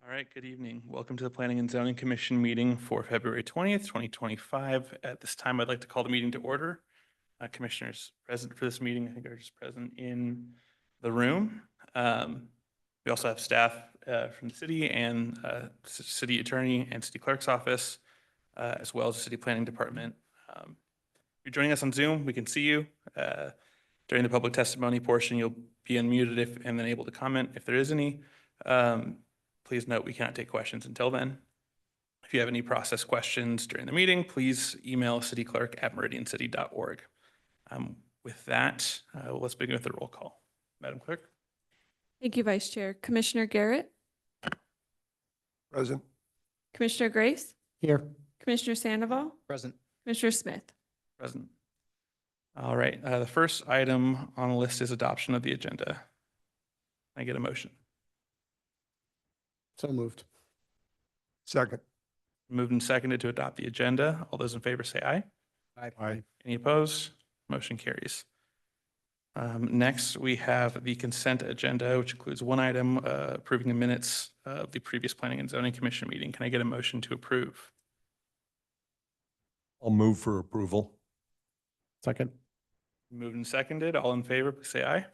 All right, good evening. Welcome to the Planning and Zoning Commission meeting for February 20th, 2025. At this time, I'd like to call the meeting to order. Commissioners present for this meeting, I think are just present in the room. We also have staff from the city and city attorney and city clerk's office, as well as the city planning department. If you're joining us on Zoom, we can see you. During the public testimony portion, you'll be unmuted and then able to comment if there is any. Please note we cannot take questions until then. If you have any process questions during the meeting, please email cityclerk@meridiancity.org. With that, let's begin with the roll call. Madam Clerk. Thank you, Vice Chair. Commissioner Garrett, Present. Commissioner Grace, Here. Commissioner Sandoval, Present. Commissioner Smith. Present. All right, the first item on the list is adoption of the agenda. Can I get a motion? So moved. Second. Moved and seconded to adopt the agenda. All those in favor say aye. Aye. Any opposed? Motion carries. Next, we have the consent agenda, which includes one item approving the minutes of the previous Planning and Zoning Commission meeting. Can I get a motion to approve? I'll move for approval. Second. Moved and seconded. All in favor, please say aye.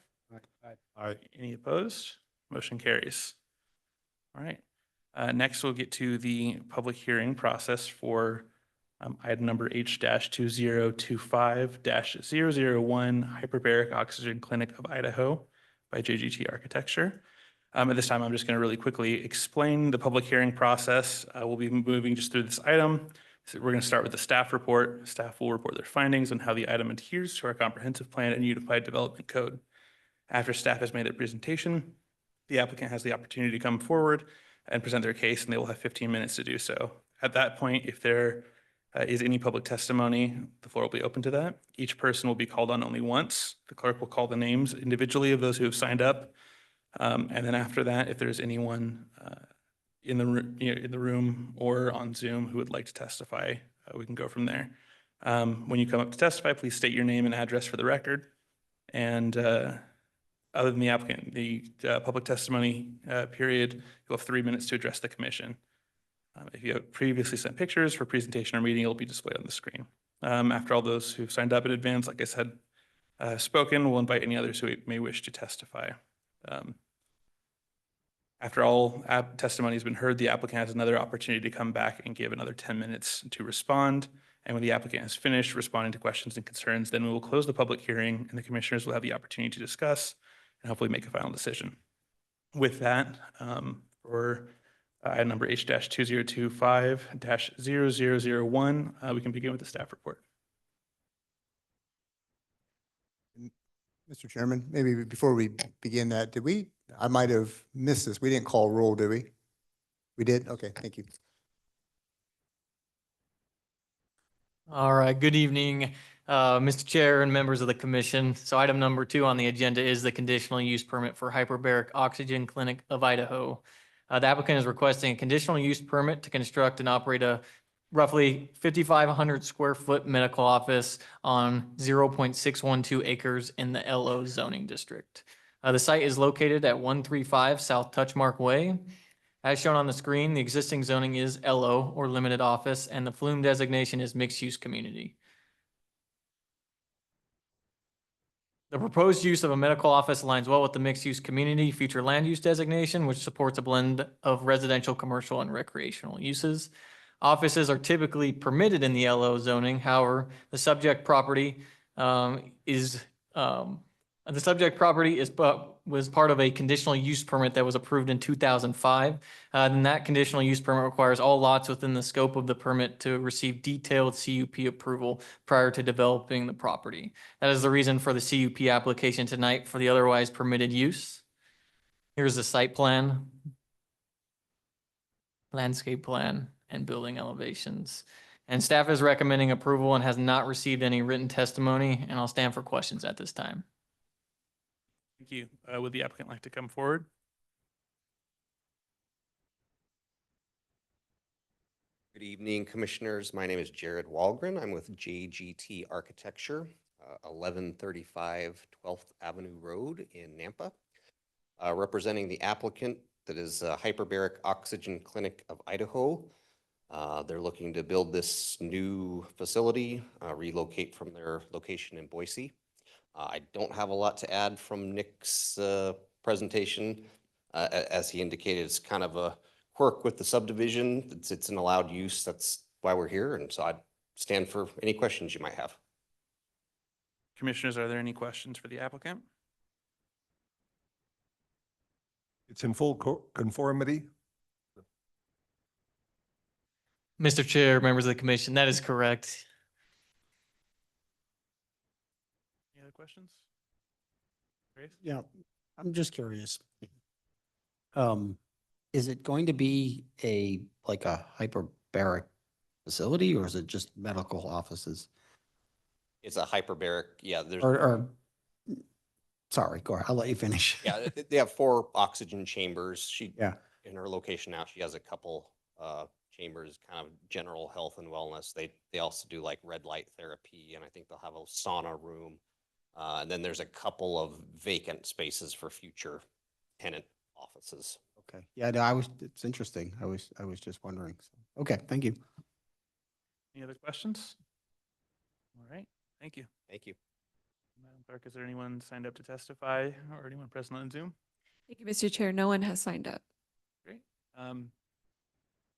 Aye. Any opposed? Motion carries. All right. Next, we'll get to the public hearing process for item number H-2025-001 Hyperbaric Oxygen Clinic of Idaho by JGT Architecture. At this time, I'm just going to really quickly explain the public hearing process. We'll be moving just through this item. So we're going to start with the staff report. Staff will report their findings on how the item adheres to our comprehensive plan and unified development code. After staff has made their presentation, the applicant has the opportunity to come forward and present their case, and they will have 15 minutes to do so. At that point, if there is any public testimony, the floor will be open to that. Each person will be called on only once. The clerk will call the names individually of those who have signed up. And then after that, if there's anyone in the room or on Zoom who would like to testify, we can go from there. When you come up to testify, please state your name and address for the record. And other than the applicant, the public testimony period, you'll have 3 minutes to address the commission. If you have previously sent pictures for presentation or meeting, it'll be displayed on the screen. After all those who've signed up in advance, like I said, spoken, we'll invite any others who may wish to testify. After all testimony has been heard, the applicant has another opportunity to come back and give another 10 minutes to respond. And when the applicant has finished responding to questions and concerns, then we will close the public hearing and the commissioners will have the opportunity to discuss and hopefully make a final decision. With that, for item number H-2025-0001, we can begin with the staff report. Mr. Chairman, maybe before we begin that, I might have missed this. We didn't call roll, did we? We did? Okay, thank you. All right, good evening, Mr. Chair and members of the commission. So item number 2 on the agenda is the conditional use permit for Hyperbaric Oxygen Clinic of Idaho. The applicant is requesting a conditional use permit to construct and operate a roughly 5,500 square foot medical office on 0.612 acres in the LO zoning district. The site is located at 135 South Touchmark Way. As shown on the screen, the existing zoning is LO or limited office, and the flume designation is mixed use community. The proposed use of a medical office aligns well with the mixed use community future land use designation, which supports a blend of residential, commercial, and recreational uses. Offices are typically permitted in the LO zoning. However, the subject property was part of a conditional use permit that was approved in 2005. And that conditional use permit requires all lots within the scope of the permit to receive detailed CUP approval prior to developing the property. That is the reason for the CUP application tonight for the otherwise permitted use. Here's the site plan, landscape plan, and building elevations. And staff is recommending approval and has not received any written testimony, and I'll stand for questions at this time. Thank you. Would the applicant like to come forward? Good evening, commissioners. My name is Jared Walgren. I'm with JGT Architecture, 1135 12th Avenue Road in Nampa. Representing the applicant, That is Hyperbaric Oxygen Clinic of Idaho. They're looking to build this new facility, relocate from their location in Boise. I don't have a lot to add from Nick's presentation. As he indicated, it's kind of a quirk with the subdivision. It's an allowed use. That's why we're here. And so I'd stand for any questions you might have. Commissioners, are there any questions for the applicant? It's in full conformity. Mr. Chair, members of the commission, that is correct. Any other questions? Grace? Yeah, I'm just curious. Is it going to be like a hyperbaric facility, or is it just medical offices? It's a hyperbaric, yeah, there's, Sorry, go ahead. I'll let you finish. yeah, they have 4 oxygen chambers. Yeah. In her location now, she has a couple chambers, kind of general health and wellness. They also do like red light therapy, and I think they'll have a sauna room. And then there's a couple of vacant spaces for future tenant offices. Okay. Yeah, no, it's interesting. I was just wondering. So, okay, thank you. Any other questions? All right, thank you. Thank you. Madam Clerk, is there anyone signed up to testify or anyone present on Zoom? Thank you, Mr. Chair. No one has signed up. Great.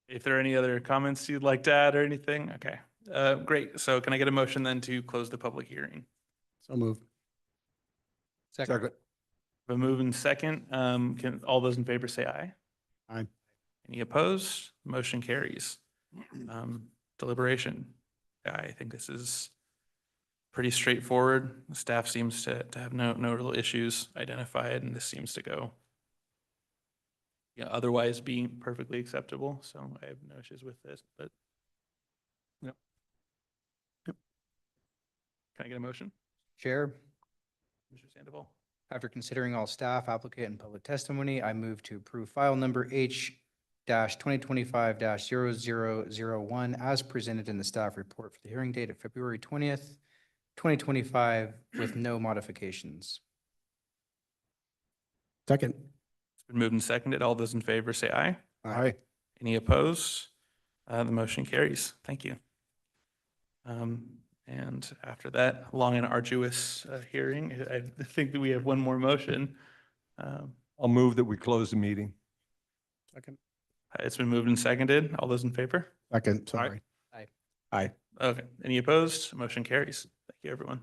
If there are any other comments you'd like to add or anything, okay. Great. So can I get a motion then to close the public hearing? So moved. Second. A move and second. Can all those in favor say aye? Aye. Any opposed? Motion carries. Deliberation. Yeah, I think this is pretty straightforward. The staff seems to have no real issues identified, and this seems to go otherwise being perfectly acceptable. So I have no issues with this, but yep. Can I get a motion? Chair, Mr. Sandoval? after considering all staff, applicant, and public testimony, I move to approve file number H-2025-0001 as presented in the staff report for the hearing date of February 20th, 2025, with no modifications. Second. It's been moved and seconded. All those in favor say aye. Aye. Any opposed? The motion carries. Thank you. And after that long and arduous hearing, I think that we have one more motion. I'll move that we close the meeting. Second. It's been moved and seconded. All those in favor? Second, sorry. Aye. Aye. Okay. Any opposed? Motion carries. Thank you, everyone.